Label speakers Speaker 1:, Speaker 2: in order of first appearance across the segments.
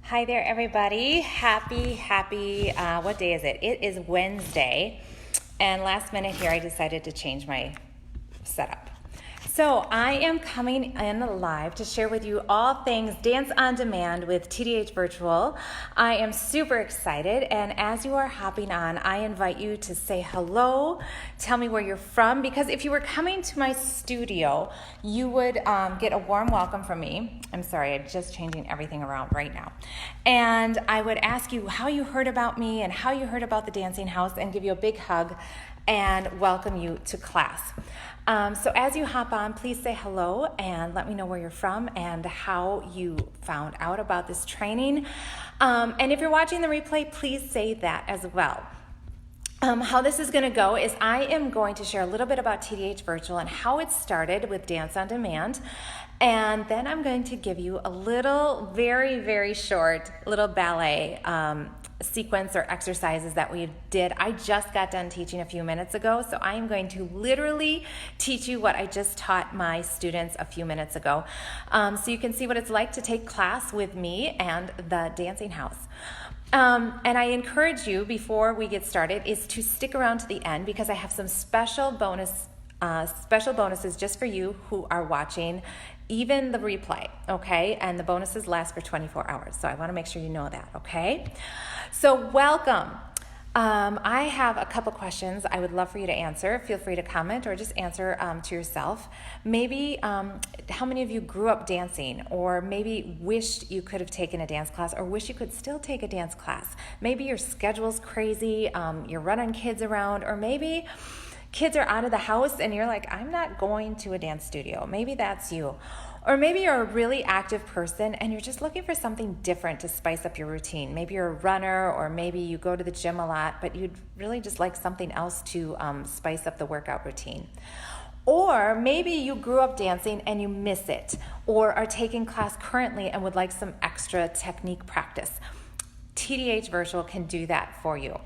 Speaker 1: Hi there, everybody. Happy, what day is it? It is Wednesday, and last minute here I decided to change my setup. So I am coming in live to share with you all things Dance on Demand with TDH Virtual. I am super excited, and as you are hopping on, I invite you to say hello, tell me where you're from, because if you were coming to my studio, you would get a warm welcome from me. I'm sorry, I'm just changing everything around right now. And I would ask you how you heard about me and how you heard about the Dancing House and give you a big hug and welcome you to class. So as you hop on, please say hello and let me know where you're from and how you found out about this training. And if you're watching the replay, please say that as well. How this is going to go is I am going to share a little bit about TDH Virtual and how it started with Dance on Demand. And then I'm going to give you a little, very short little ballet sequence or exercises that we did. I just got done teaching a few minutes ago, so I am going to literally teach you what I just taught my students a few minutes ago. So you can see what it's like to take class with me and the Dancing House. And I encourage you, before we get started, is to stick around to the end because I have some special bonuses just for you who are watching even the replay, okay? And the bonuses last for 24 hours, so I want to make sure you know that, okay? So welcome. I have a couple questions I would love for you to answer. Feel free to comment or just answer to yourself. Maybe how many of you grew up dancing, or maybe wished you could have taken a dance class, or wish you could still take a dance class. Maybe your schedule's crazy, you're running kids around, or maybe kids are out of the house and you're like, I'm not going to a dance studio. Maybe that's you. Or maybe you're a really active person and you're just looking for something different to spice up your routine. Maybe you're a runner, or maybe you go to the gym a lot, but you'd really just like something else to spice up the workout routine. Or maybe you grew up dancing and you miss it, or are taking class currently and would like some extra technique practice. TDH Virtual can do that for you.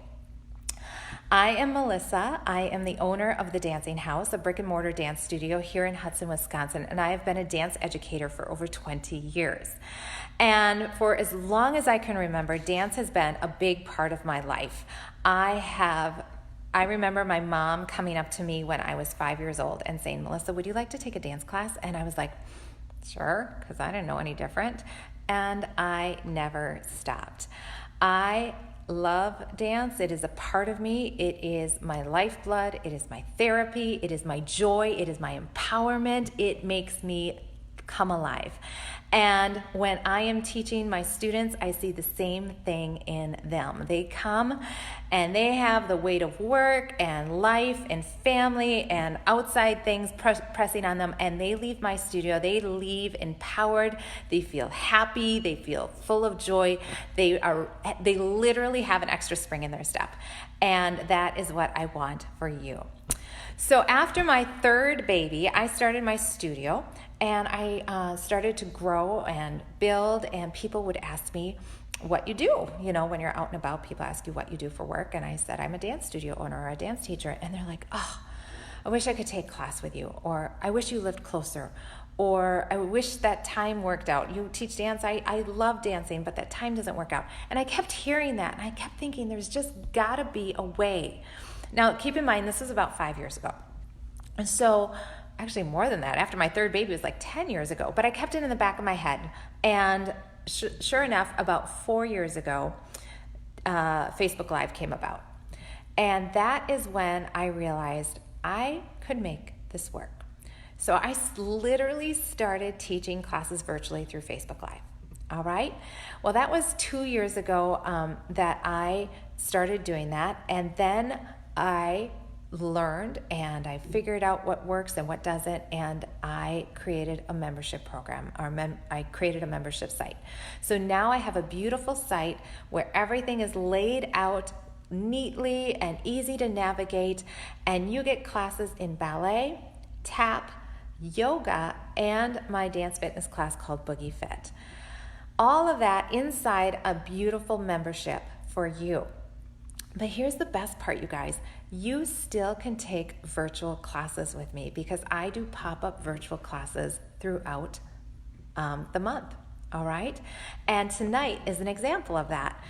Speaker 1: I am Melissa. I am the owner of the Dancing House, a brick and mortar dance studio here in Hudson, Wisconsin, and I have been a dance educator for over 20 years. And for as long as I can remember, dance has been a big part of my life. I remember my mom coming up to me when I was 5 years old and saying, Melissa, would you like to take a dance class? And I was like, sure, because I didn't know any different. And I never stopped. I love dance. It is a part of me. It is my lifeblood. It is my therapy. It is my joy. It is my empowerment. It makes me come alive. And when I am teaching my students, I see the same thing in them. They come and they have the weight of work and life and family and outside things pressing on them, and they leave my studio. They leave empowered. They feel happy. They feel full of joy. They literally have an extra spring in their step. And that is what I want for you. So after my third baby, I started my studio, and I started to grow and build, and people would ask me what you do. You know, when you're out and about, people ask you what you do for work, and I said, I'm a dance studio owner or a dance teacher, and they're like, oh, I wish I could take class with you, or I wish you lived closer, or I wish that time worked out. You teach dance, I love dancing, but that time doesn't work out. And I kept hearing that, and I kept thinking there's just gotta be a way. Now, keep in mind, this was about 5 years ago. And so, actually more than that, after my third baby was like 10 years ago, but I kept it in the back of my head. And sure enough, about 4 years ago, Facebook Live came about. And that is when I realized I could make this work. So I literally started teaching classes virtually through Facebook Live. All right. Well, that was 2 years ago that I started doing that. And then I learned and I figured out what works and what doesn't, and I created a membership program, I created a membership site. So now I have a beautiful site where everything is laid out neatly and easy to navigate, and you get classes in ballet, tap, yoga, and my dance fitness class called BoogieFit. All of that inside a beautiful membership for you. But here's the best part, you guys. You still can take virtual classes with me because I do pop-up virtual classes throughout the month. all right? And tonight is an example of that.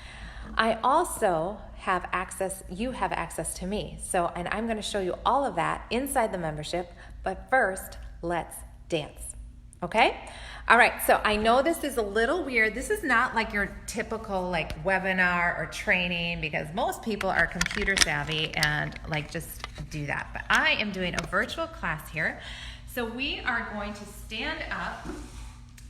Speaker 1: I also have access, you have access to me. So, and I'm going to show you all of that inside the membership, but first, let's dance. Okay? All right, so I know this is a little weird. This is not like your typical like webinar or training, because most people are computer savvy and like just do that. But I am doing a virtual class here. So we are going to stand up,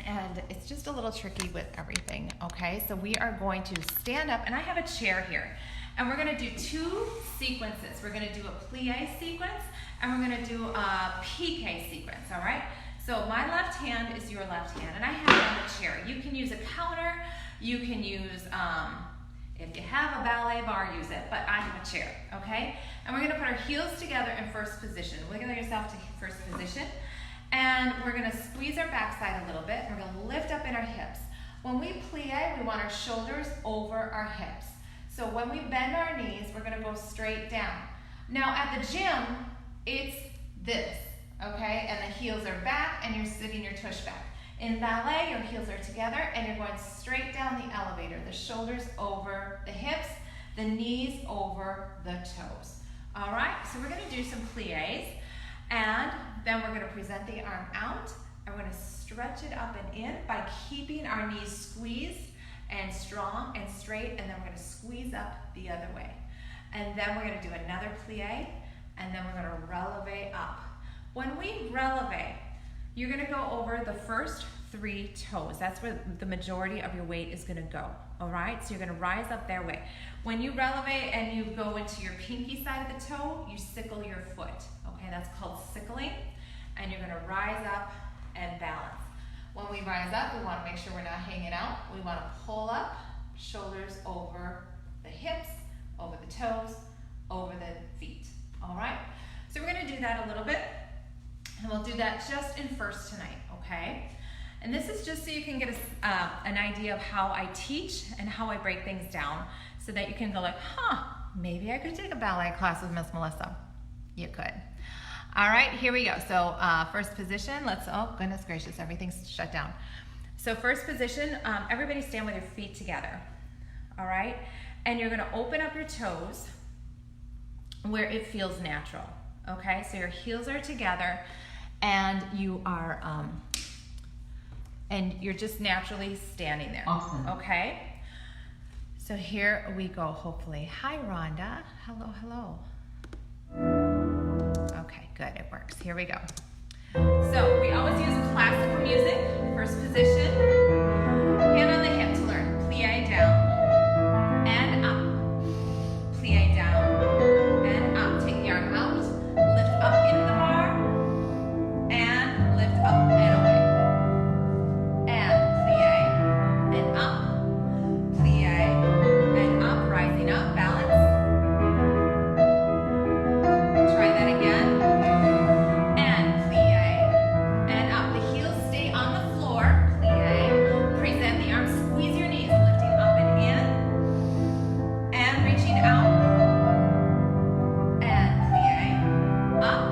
Speaker 1: and it's just a little tricky with everything, okay? So we are going to stand up, and I have a chair here. And we're gonna do two sequences. We're gonna do a plie sequence, and we're gonna do a piqué sequence, all right? So my left hand is your left hand, and I have it on the chair. You can use a counter, you can use, if you have a ballet bar, use it, but I have a chair, okay? And we're gonna put our heels together in first position. Wiggle yourself to first position, and we're gonna squeeze our backside a little bit. We're gonna lift up in our hips. When we plie, we want our shoulders over our hips. So when we bend our knees, we're gonna go straight down. Now at the gym, it's this. Okay, and the heels are back and you're sitting your tush back. In ballet, your heels are together and you're going straight down the elevator. The shoulders over the hips, the knees over the toes. All right, so we're gonna do some plies, and then we're gonna present the arm out, and we're gonna stretch it up and in by keeping our knees squeezed and strong and straight, and then we're gonna squeeze up the other way. And then we're gonna do another plie, and then we're gonna releve up. When we releve, you're gonna go over the first 3 toes. That's where the majority of your weight is gonna go, all right? So you're gonna rise up their way. When you releve and you go into your pinky side of the toe, you sickle your foot, okay? That's called sickling, and you're gonna rise up and balance. When we rise up, we wanna make sure we're not hanging out. We wanna pull up, shoulders over the hips, over the toes, over the feet, all right? So we're gonna do that a little bit. And we'll do that just in first tonight, okay? And this is just so you can get an idea of how I teach and how I break things down, so that you can go like, maybe I could take a ballet class with Miss Melissa. You could. All right, here we go. So first position, oh goodness gracious, everything's shut down. So first position, everybody stand with your feet together, all right? And you're gonna open up your toes where it feels natural, okay? So your heels are together, and you are, and you're just naturally standing there.
Speaker 2: Awesome.
Speaker 1: Okay? So here we go, hopefully. Hi, Rhonda. Hello, hello. Okay, good, it works. Here we go. So we always use classical music, first position. Hand on the hip to learn. Plie down and up. Plie down and up. Take the arm out, lift up into the bar, and lift up and away. And plie and up, plie and up, rising up, balance. Try that again. And plie and up. The heels stay on the floor, plie. Present the arms, squeeze your knees, lifting up and in, and reaching out. And plie, up.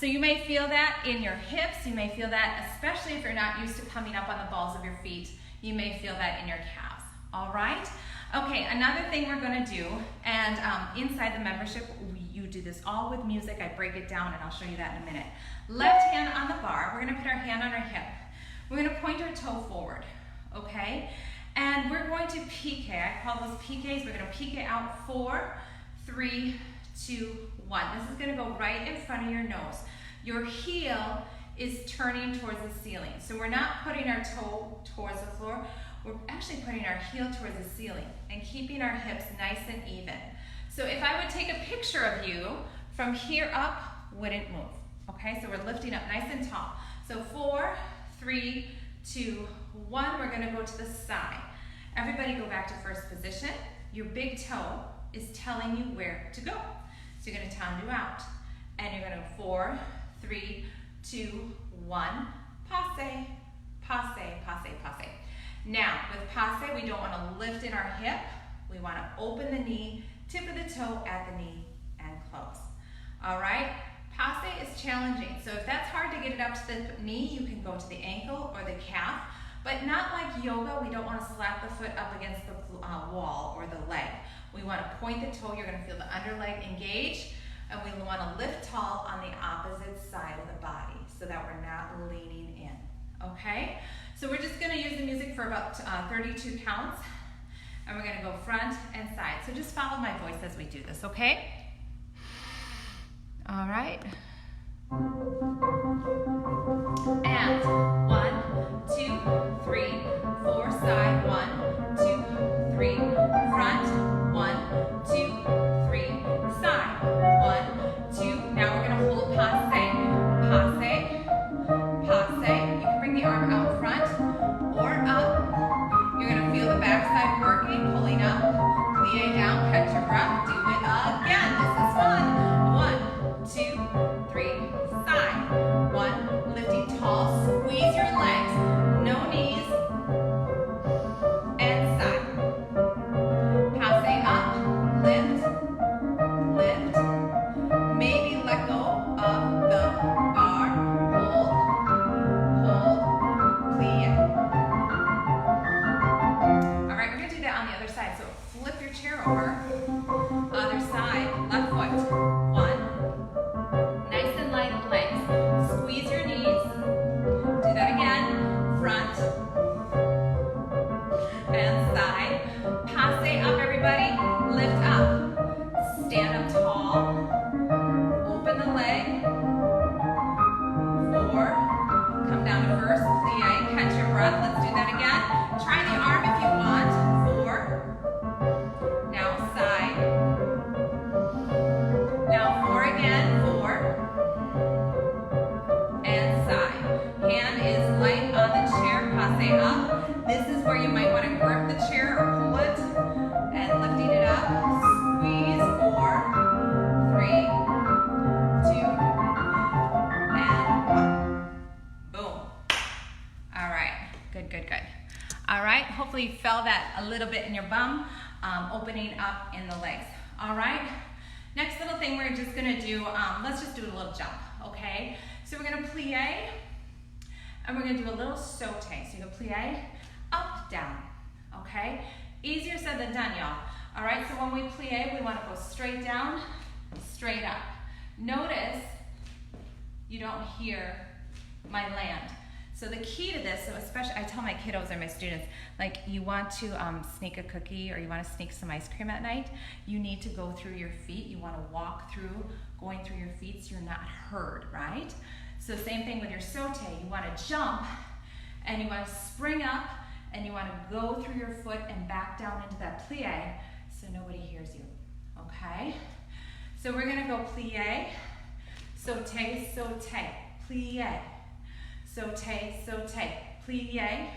Speaker 1: So you may feel that in your hips, you may feel that, especially if you're not used to coming up on the balls of your feet, you may feel that in your calves, all right? Okay, another thing we're gonna do, and inside the membership, you do this all with music. I break it down and I'll show you that in a minute. Left hand on the bar, we're gonna put our hand on our hip. We're gonna point our toe forward, okay? And we're going to pique, I call those piques. We're gonna pique out 4, 3, 2, 1. This is gonna go right in front of your nose. Your heel is turning towards the ceiling. So we're not putting our toe towards the floor. we're actually putting our heel towards the ceiling and keeping our hips nice and even. So if I would take a picture of you, from here up wouldn't move. Okay, so we're lifting up nice and tall. So 4, 3, 2, 1, we're gonna go to the side. Everybody go back to first position. Your big toe is telling you where to go. So you're gonna tandu out. And you're gonna 4, 3, 2, 1, passe, passe, passe, passe. Now, with passe, we don't wanna lift in our hip. We wanna open the knee, tip of the toe at the knee, and close. All right? Passe is challenging. So if that's hard to get it up to the knee, you can go to the ankle or the calf. But not like yoga, we don't want to slap the foot up against the wall or the leg. We want to point the toe, you're going to feel the underleg engage, and we want to lift tall on the opposite side of the body so that we're not leaning in, okay? So we're just going to use the music for about 32 counts, and we're going to go front and side. So just follow my voice as we do this, okay? All right. And 1, 2, 3, 4, side, 1, 2, 3, front, 1, 2, 3, side, 1, 2. Now we're gonna hold passe, passe, passe. You can bring the arm out front or up. You're gonna feel the backside working, pulling up, plie down, catch your breath, do it again. This is fun. 1, 2, 3, side. 1, lifting tall, squeeze your legs, no knees, and side. Passe up, lift, lift. Maybe let go of the bar, hold, plie. All right, we're gonna do that on the other side. So flip your chair over, other side, left foot. 1, nice and light legs. Squeeze your knees. Do that again. Front and side. Passe up, everybody. Lift up. Stand up tall. Open the leg. 4. Come down to first. Plie. Catch your breath. Let's do that again. Try the arm if you want. 4. Now side. Now 4 again. 4. And side. Hand is light on the chair. Passe up. This is where you might want to grip the chair or pull it. And lifting it up. Squeeze. 4, 3, 2, and 1. Boom. All right. Good, good, good. All right. Hopefully you felt that a little bit in your bum, opening up in the legs. All right. Next little thing we're just going to do, let's just do a little jump, okay? So we're going to plie, and we're going to do a little saute. So you go plie, up, down, okay? Easier said than done, y'all. All right, so when we plie, we want to go straight down, straight up. Notice you don't hear my land. So the key to this, so especially, I tell my kiddos or my students, like you want to sneak a cookie or you want to sneak some ice cream at night, you need to go through your feet. You want to walk through, going through your feet so you're not heard, right? So same thing with your saute. You want to jump and you want to spring up and you want to go through your foot and back down into that plie so nobody hears you, okay? So we're going to go plie, saute, saute, plie. Saute, saute, plie,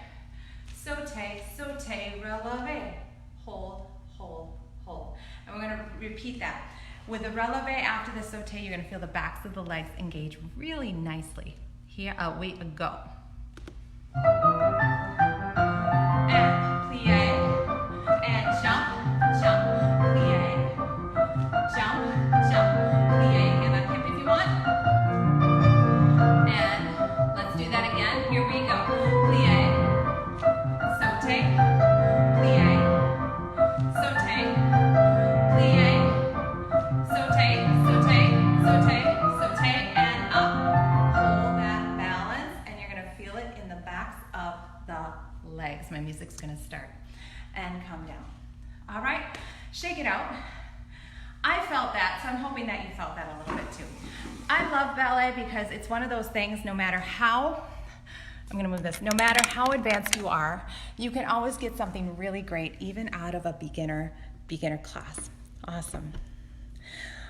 Speaker 1: saute, saute, releve, hold, hold, hold. And we're going to repeat that. With the releve after the saute, you're going to feel the backs of the legs engage really nicely. Here, wait, go. And plie, and jump, jump, plie, jump, jump, plie. Hand on hip if you want. And let's do that again. Here we go. Plie, saute, plie, saute, plie, saute, saute, saute, saute, and up. Hold that balance, and you're going to feel it in the backs of the legs. My music's going to start. And come down. All right, shake it out. I felt that, so I'm hoping that you felt that a little bit too. I love ballet because it's one of those things, no matter how I'm gonna move this. No matter how advanced you are, you can always get something really great even out of a beginner class. Awesome.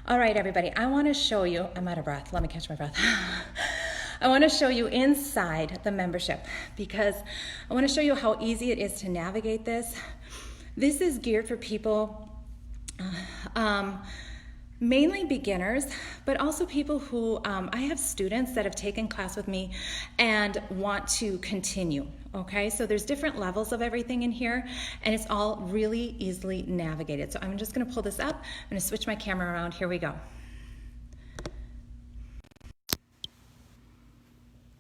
Speaker 1: All right, everybody, I wanna show you, I'm out of breath, let me catch my breath. I wanna show you inside the membership because I wanna show you how easy it is to navigate this. This is geared for people, mainly beginners, but also people who, I have students that have taken class with me and want to continue, okay? So there's different levels of everything in here, and it's all really easily navigated. So I'm just gonna pull this up, I'm gonna switch my camera around, here we go.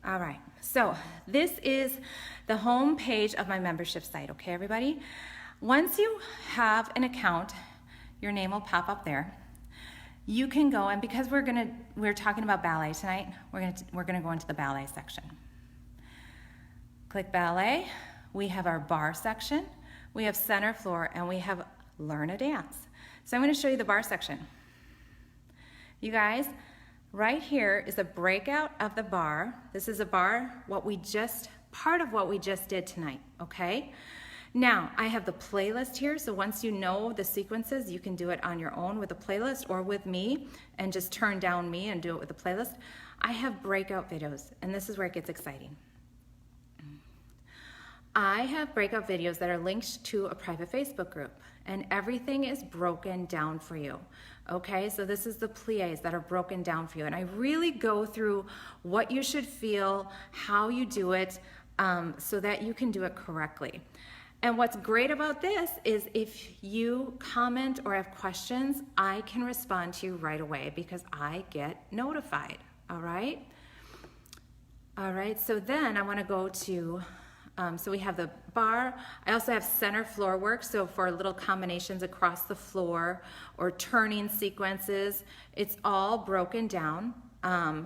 Speaker 1: All right, so this is the home page of my membership site, okay, everybody? Once you have an account, your name will pop up there. You can go, and because we're talking about ballet tonight, we're gonna go into the ballet section. Click ballet. We have our bar section, we have center floor, and we have learn a dance. So I'm gonna show you the bar section. You guys, right here is a breakout of the bar. This is a bar, part of what we just did tonight, okay? Now, I have the playlist here, so once you know the sequences, you can do it on your own with a playlist or with me, and just turn down me and do it with the playlist. I have breakout videos, and this is where it gets exciting. I have breakout videos that are linked to a private Facebook group, and everything is broken down for you. Okay, so this is the pliés that are broken down for you, and I really go through what you should feel, how you do it, so that you can do it correctly. And what's great about this is if you comment or have questions, I can respond to you right away because I get notified, all right? All right, so then I wanna go to, so we have the bar. I also have center floor work, so for little combinations across the floor or turning sequences, it's all broken down.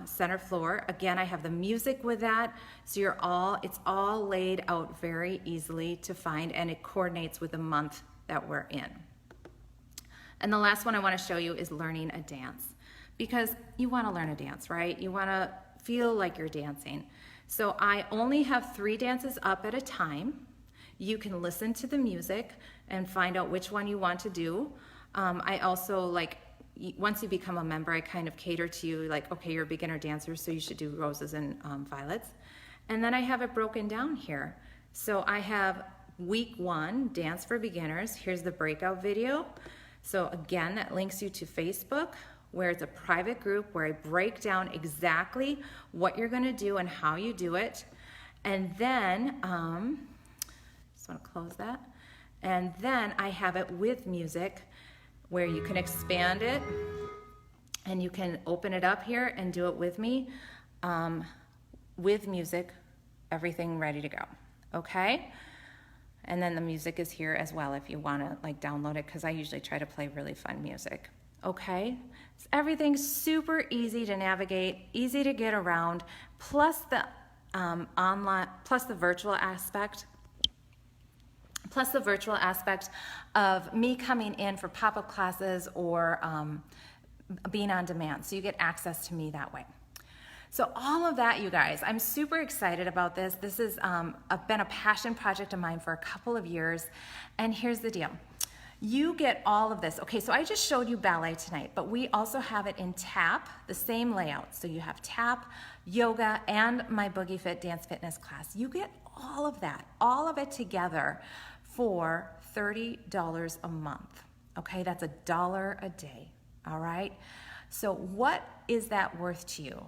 Speaker 1: Center floor. Again, I have the music with that, so it's all laid out very easily to find, and it coordinates with the month that we're in. And the last one I want to show you is learning a dance, because you want to learn a dance, right? You want to feel like you're dancing. So I only have 3 dances up at a time. You can listen to the music and find out which one you want to do. I also once you become a member, I kind of cater to you, like, okay, you're a beginner dancer, so you should do roses and violets. And then I have it broken down here. So I have week 1, dance for beginners. Here's the breakout video. So again, that links you to Facebook, where it's a private group where I break down exactly what you're gonna do and how you do it. And then, just wanna close that. And then I have it with music, where you can expand it and you can open it up here and do it with me, with music, everything ready to go, okay? And then the music is here as well if you wanna download it, because I usually try to play really fun music, okay? So everything's super easy to navigate, easy to get around, plus the online, plus the virtual aspect of me coming in for pop-up classes or being on demand. So you get access to me that way. So all of that, you guys, I'm super excited about this. This has been a passion project of mine for a couple of years. And here's the deal. You get all of this. Okay, so I just showed you ballet tonight, but we also have it in tap, the same layout. So you have tap, yoga, and my BoogieFit Dance Fitness class. You get all of that, all of it together for $30 a month. Okay, that's $1 a day, all right? So what is that worth to you?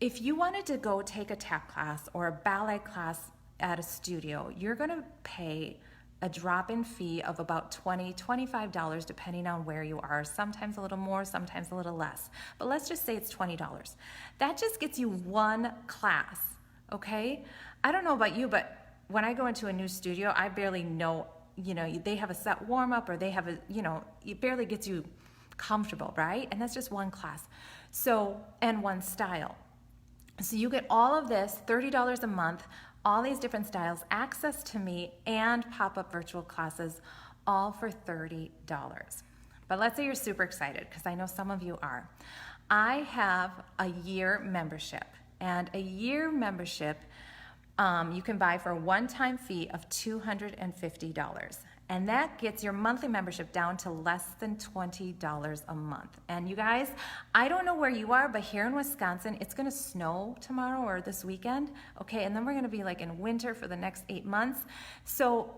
Speaker 1: If you wanted to go take a tap class or a ballet class at a studio, you're gonna pay a drop-in fee of about $20, $25 depending on where you are, sometimes a little more, sometimes a little less. But let's just say it's $20. That just gets you one class, okay? I don't know about you, but when I go into a new studio, I barely know, they have a set warm-up or they have it barely gets you comfortable, right? And that's just one class. So, and one style. So you get all of this, $30 a month, all these different styles, access to me, and pop-up virtual classes, all for $30. But let's say you're super excited, because I know some of you are. I have a year membership, and a year membership you can buy for a one-time fee of $250. And that gets your monthly membership down to less than $20 a month. And you guys, I don't know where you are, but here in Wisconsin, it's gonna snow tomorrow or this weekend, okay? And then we're gonna be like in winter for the next 8 months. So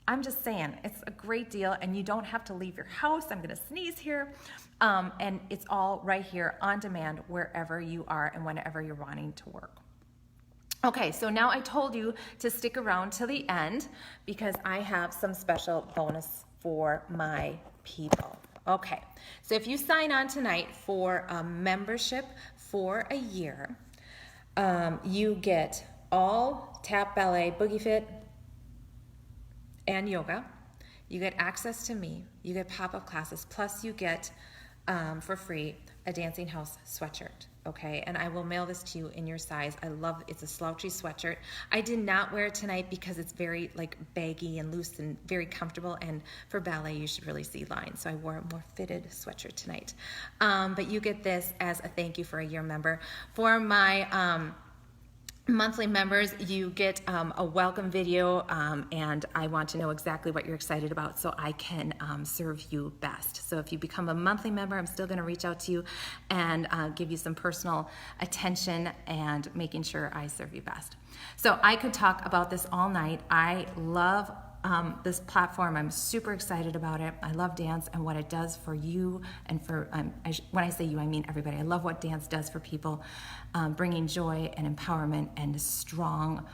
Speaker 1: I'm just saying, it's a great deal and you don't have to leave your house. I'm gonna sneeze here. And it's all right here on demand wherever you are and whenever you're wanting to work. Okay, so now I told you to stick around till the end because I have some special bonus for my people. Okay, so if you sign on tonight for a membership for a year, you get all tap, ballet, BoogieFit, and yoga. You get access to me. You get pop-up classes. Plus you get, for free, a Dancing House sweatshirt. Okay, and I will mail this to you in your size. I love, it's a slouchy sweatshirt. I did not wear it tonight because it's very like baggy and loose and very comfortable, and for ballet you should really see lines, so I wore a more fitted sweatshirt tonight. But you get this as a thank you for a year member. For my monthly members, you get a welcome video, and I want to know exactly what you're excited about so I can serve you best. So if you become a monthly member, I'm still going to reach out to you and give you some personal attention and making sure I serve you best. So I could talk about this all night. I love this platform. I'm super excited about it. I love dance and what it does for you and for, when I say you, I mean everybody. I love what dance does for people, bringing joy and empowerment and strong,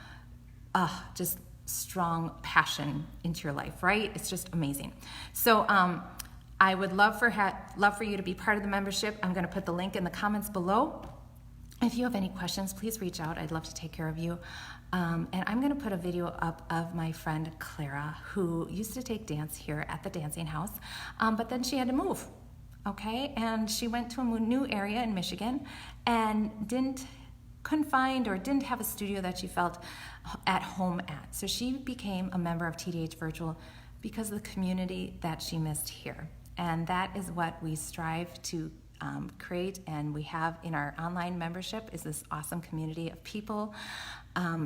Speaker 1: just strong passion into your life, right? It's just amazing. So I would love for you to be part of the membership. I'm gonna put the link in the comments below. If you have any questions, please reach out. I'd love to take care of you. And I'm gonna put a video up of my friend Clara, who used to take dance here at the Dancing House, but then she had to move, okay? And she went to a new area in Michigan and couldn't find or didn't have a studio that she felt at home at. So she became a member of TDH Virtual because of the community that she missed here. And that is what we strive to create, and we have in our online membership is this awesome community of people.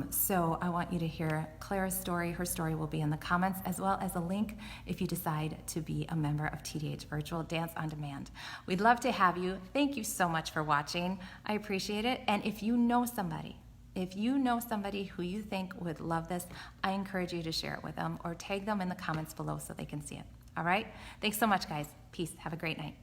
Speaker 1: So I want you to hear Clara's story. Her story will be in the comments, as well as a link if you decide to be a member of TDH Virtual Dance on Demand. We'd love to have you. Thank you so much for watching. I appreciate it. And if you know somebody who you think would love this, I encourage you to share it with them or tag them in the comments below so they can see it. All right? Thanks so much, guys. Peace. Have a great night.